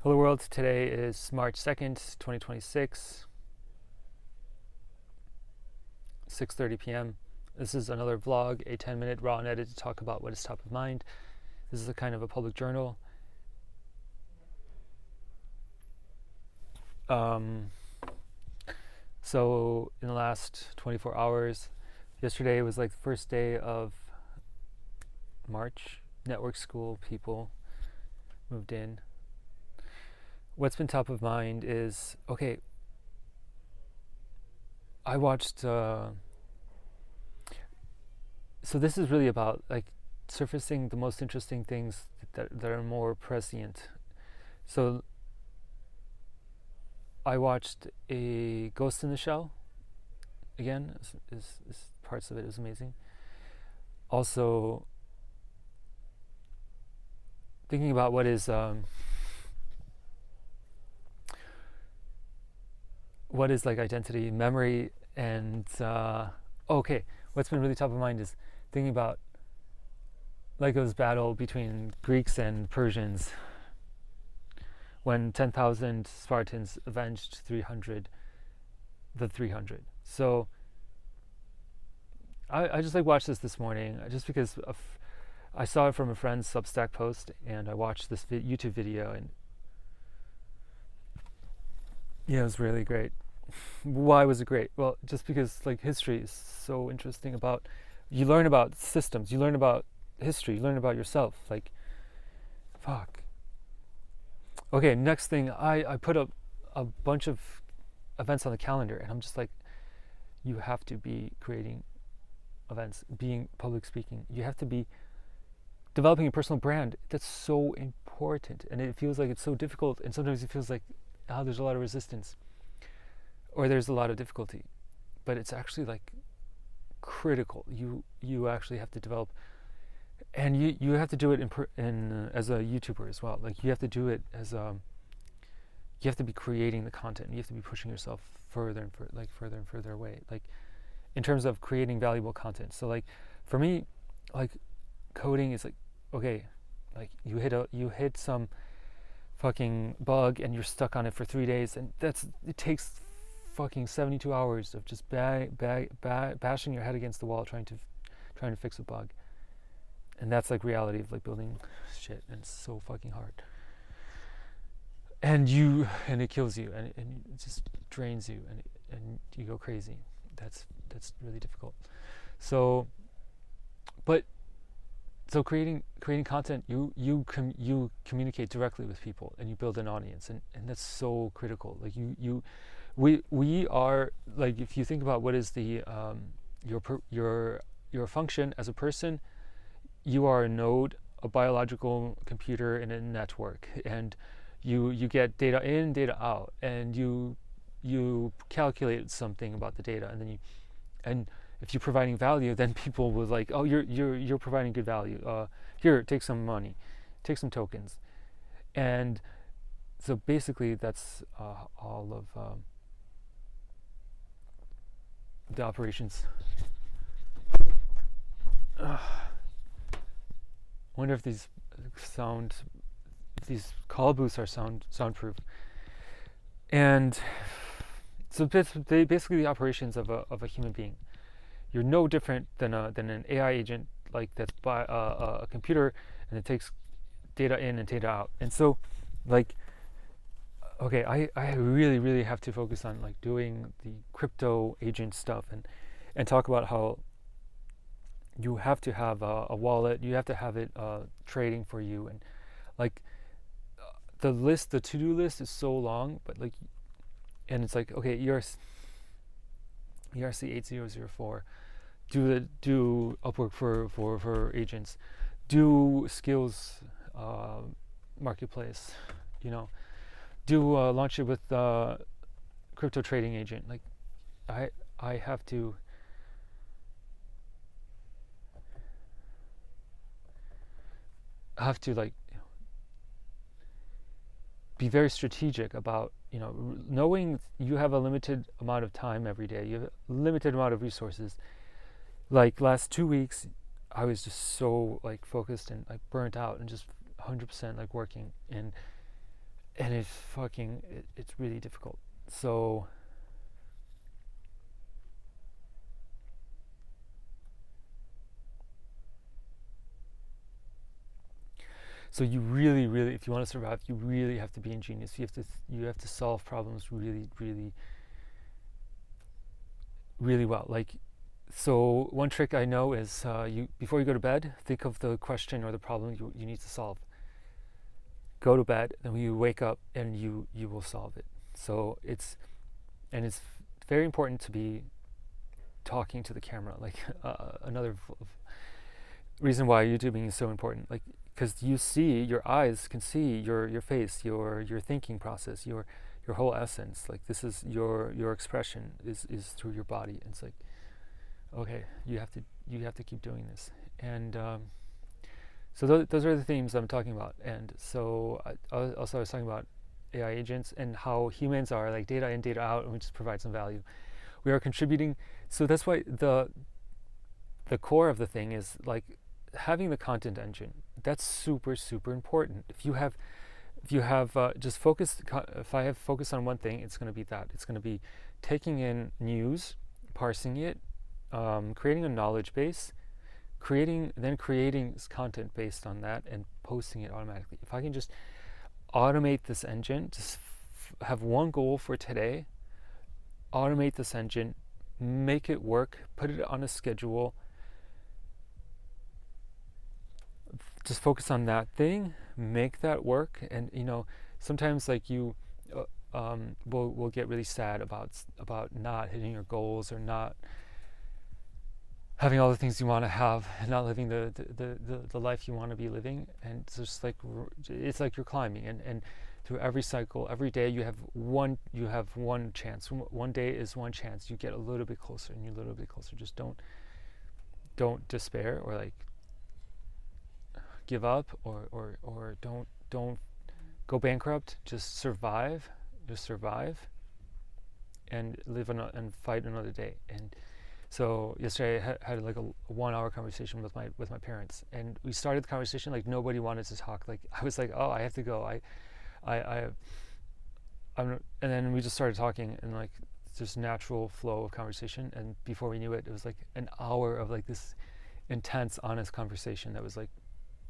Hello world, today is March 2nd, 2026, 6:30 p.m. This is another vlog, a 10-minute raw and edit to talk about what is top of mind. This is a kind of a public journal. So in the last 24 hours, yesterday was like the first day of March. Network school people moved in. What's been top of mind is, okay, I watched, so this is really about like surfacing the most interesting things that are more prescient. So I watched a Ghost in the Shell again, is parts of it is amazing. Also thinking about what is like identity, memory, and okay, what's been really top of mind is thinking about Lego's battle between Greeks and Persians when 10,000 Spartans avenged the 300. So I just like watched this morning just because I saw it from a friend's Substack post, and I watched this YouTube video, and yeah, it was really great. Why was it great? Well, just because like history is so interesting. About you learn about systems, you learn about history, you learn about yourself. Like, fuck. Okay, next thing, I put up a bunch of events on the calendar, and I'm just like, you have to be creating events, being public speaking. You have to be developing a personal brand. That's so important, and it feels like it's so difficult, and sometimes it feels like there's a lot of resistance or there's a lot of difficulty, but it's actually like critical. You actually have to develop, and you have to do it in as a YouTuber as well. Like you have to do it as you have to be creating the content. You have to be pushing yourself further and further away, like in terms of creating valuable content. So like for me, like coding is like, okay, like you hit some fucking bug and you're stuck on it for 3 days, and it takes fucking 72 hours of just bashing your head against the wall trying to fix a bug. And that's like reality of like building shit, and it's so fucking hard, and it kills you, and it just drains you, and you go crazy. That's really difficult. So creating content, you communicate directly with people, and you build an audience, and that's so critical. Like we are, like, if you think about what is the your function as a person, you are a node, a biological computer in a network, and you get data in, data out, and you calculate something about the data, and then and if you're providing value, then people will like, oh, you're providing good value. Here, take some money, take some tokens, and so basically that's all of the operations. Wonder if these call booths are soundproof. And so basically the operations of a human being. You're no different than an AI agent, like that's by a computer, and it takes data in and data out. And so, like, okay, I really have to focus on like doing the crypto agent stuff, and talk about how you have to have a wallet, you have to have it trading for you, and like the to-do list is so long, but like, and it's like, okay, ERC 8004, do Upwork for agents, do skills marketplace, do launch it with crypto trading agent. Like I have to like be very strategic about knowing you have a limited amount of time every day, you have a limited amount of resources. Like last 2 weeks I was just so like focused and like burnt out and just 100% like working, and and it's really difficult. So you really, really, if you want to survive, you really have to be ingenious. You have to solve problems really, really, really well. Like, so one trick I know is you before you go to bed, think of the question or the problem you need to solve. Go to bed, and when you wake up, and you will solve it. So it's very important to be talking to the camera. Like another reason why YouTubing is so important. Like, because your eyes can see your face, your thinking process, your whole essence. Like, this is your expression is through your body. It's like, okay, you have to keep doing this. And so those are the themes I'm talking about. And so I was talking about AI agents and how humans are like data in, data out, and we just provide some value. We are contributing. So that's why the core of the thing is like having the content engine. That's super, super important. If you have just focus, if I have focus on one thing, it's going to be that. It's going to be taking in news, parsing it, creating a knowledge base, creating content based on that, and posting it automatically. If I can just automate this engine, just have one goal for today, automate this engine, make it work, put it on a schedule, just focus on that thing, make that work. And sometimes like you will get really sad about not hitting your goals, or not having all the things you want to have, and not living the life you want to be living. And it's just like you're climbing, and through every cycle, every day you have one chance. One day is one chance. You get a little bit closer, and you're a little bit closer. Just don't despair, or like give up, or don't go bankrupt. Just survive, and live and fight another day. And so yesterday I had like a 1 hour conversation with my parents, and we started the conversation like nobody wanted to talk. Like I was like, oh, I have to go. And then we just started talking, and like just natural flow of conversation. And before we knew it, it was like an hour of like this intense, honest conversation that was like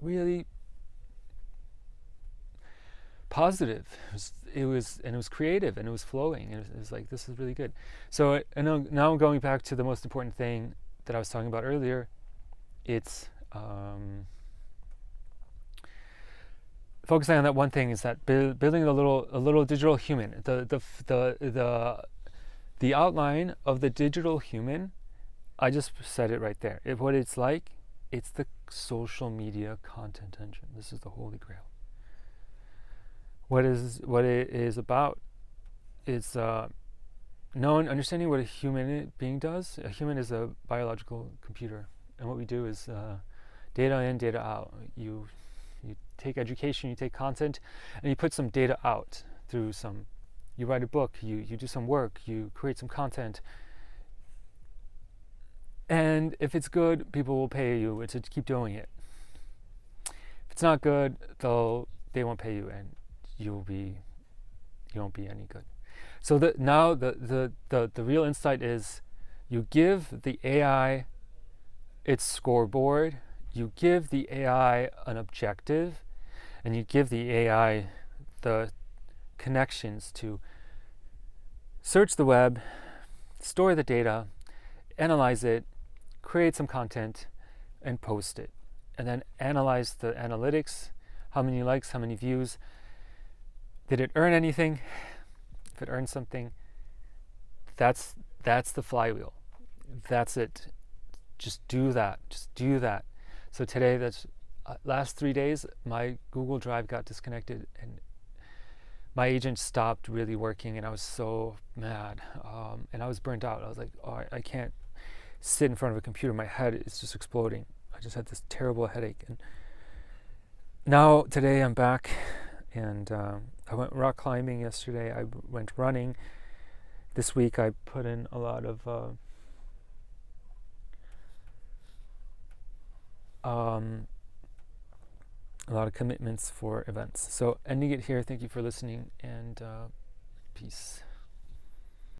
really positive. It was creative, and it was flowing, and it was like, this is really good. So now I'm going back to the most important thing that I was talking about earlier. It's focusing on that one thing, is that building a little digital human. The outline of the digital human, I just said it right there. What it's like, it's the social media content engine. This is the holy grail. What it is about is understanding what a human being does. A human is a biological computer, and what we do is data in, data out. You take education, you take content, and you put some data out through some. You write a book, you do some work, you create some content, and if it's good, people will pay you to keep doing it. If it's not good, they won't pay you, and you won't be any good. So now the real insight is, you give the AI its scoreboard, you give the AI an objective, and you give the AI the connections to search the web, store the data, analyze it, create some content, and post it. And then analyze the analytics, how many likes, how many views. Did it earn anything? If it earned something, that's the flywheel. That's it. Just do that. So today, last 3 days, my Google Drive got disconnected, and my agent stopped really working, and I was so mad, and I was burnt out. I was like, oh, I can't sit in front of a computer. My head is just exploding. I just had this terrible headache. And now today I'm back, and I went rock climbing yesterday. I went running. This week I put in a lot of a lot of commitments for events. So ending it here. Thank you for listening, and peace.